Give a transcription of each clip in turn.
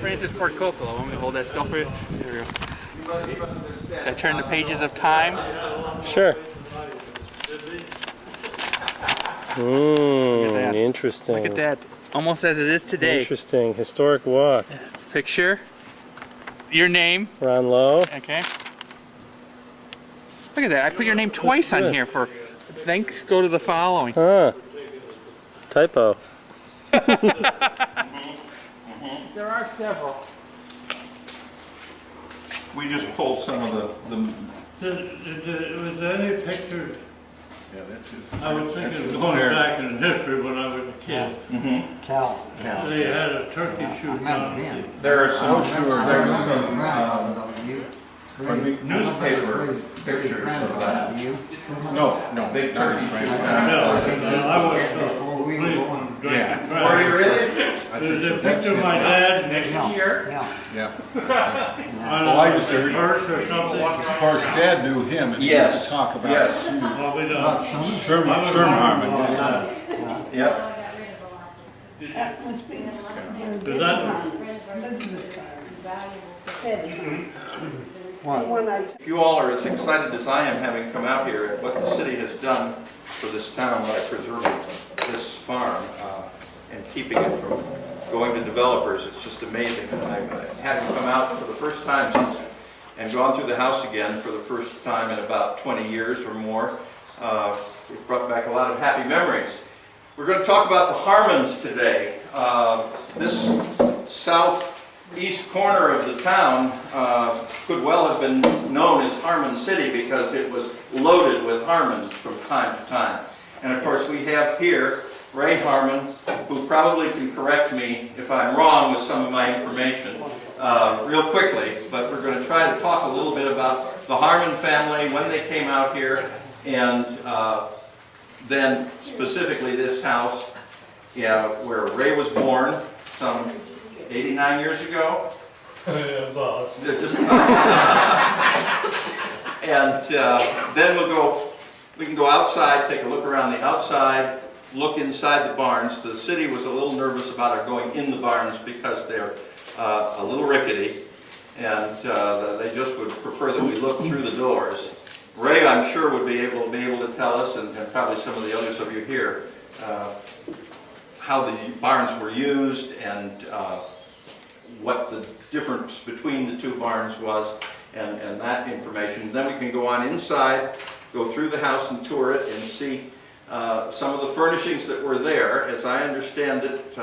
Francis Ford Coppola. Want me to hold that still for you? There we go. Should I turn the pages of time? Sure. Interesting. Interesting. Look at that. Almost as it is today. Interesting. Historic walk. Picture. Your name. Ron Lowe. Okay. Look at that. I put your name twice on here for thanks go to the following. Huh. Typo. There are several. We just pulled some of the Was there any pictures? yeah, that's his. I was thinking of going back in history when I was a kid. Cal. They had a turkey shoot down. There are some, there's some newspaper pictures of that. No, big turkey shoot. No, I was police from drinking trash. Were you really? There's a picture of my dad next Year. Yeah. on a purse or something. Of course, Dad knew him, and he Yes. used to talk about Yes. Well, we don't. Sherman Harmon. Yep. Is that, If you all are as excited as I am having come out here at what the city has done for this town by preserving this farm and keeping it from going to developers, it's just amazing. And having come out for the first time since and gone through the house again for the first time in about 20 years or more, we've brought back a lot of happy memories. We're going to talk about the Harmons today. This southeast corner of the town could well have been known as Harmon City because it was loaded with Harmons from time to time. And of course we have here Ray Harmon, who probably can correct me if I'm wrong with some of my information real quickly, but we're going to try to talk a little bit about the Harmon family, when they came out here, and then specifically this house where Ray was born some 89 years ago. about? Just and then we can go outside, take a look around the outside, look inside the barns. The city was a little nervous about our going in the barns because they're a little rickety, and they just would prefer that we look through the doors. Ray, I'm sure, would be able to tell us, and probably some of the others of you here, how the barns were used and what the difference between the two barns was, and that information. Then we can go on inside, go through the house and tour it and see some of the furnishings that were there. As I understand it,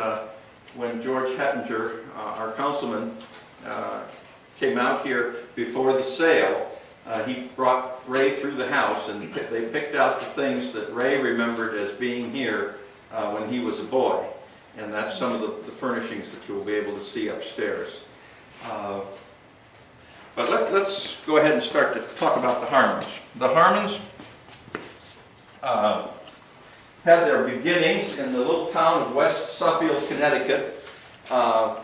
when George Hettinger, our councilman, came out here before the sale, he brought Ray through the house, and they picked out the things that Ray remembered as being here when he was a boy. And that's some of the furnishings that you'll be able to see upstairs. But let's go ahead and start to talk about the Harmons. The Harmons had their beginnings in the little town of West Suffield, Connecticut,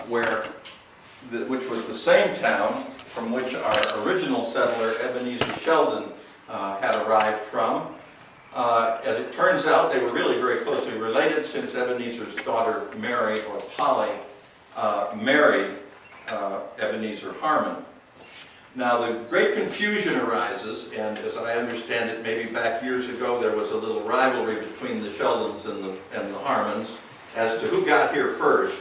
which was the same town from which our original settler, Ebenezer Sheldon, had arrived from. As it turns out, they were really very closely related, since Ebenezer's daughter, Mary, or Polly, married Ebenezer Harmon. Now, the great confusion arises, and as I understand it, maybe back years ago, there was a little rivalry between the Sheldons and the Harmons as to who got here first,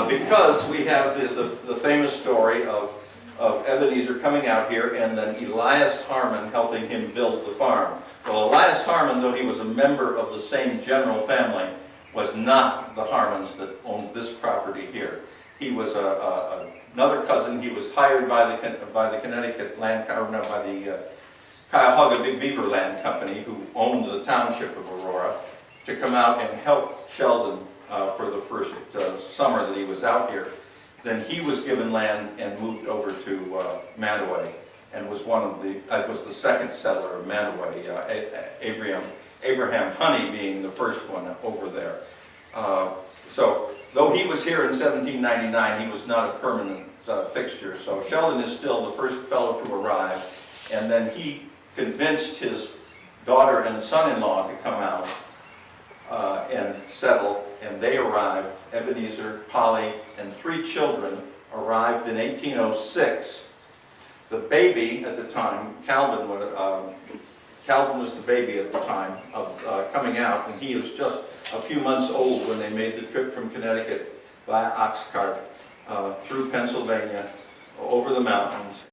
because we have the famous story of Ebenezer coming out here and then Elias Harmon helping him build the farm. Well, Elias Harmon, though he was a member of the same general family, was not the Harmons that owned this property here. He was another cousin. He was hired by the Connecticut Land, or no, by the Cuyahoga Big Beaver Land Company, who owned the township of Aurora, to come out and help Sheldon for the first summer that he was out here. Then he was given land and moved over to Manaway, and was was the second settler of Manaway, Abraham Honey being the first one over there. So though he was here in 1799, he was not a permanent fixture. So Sheldon is still the first fellow to arrive, and then he convinced his daughter and son-in-law to come out and settle, and they arrived. Ebenezer, Polly, and 3 children arrived in 1806. The baby at the time, Calvin was the baby at the time of coming out, and he was just a few months old when they made the trip from Connecticut via ox cart through Pennsylvania, over the mountains.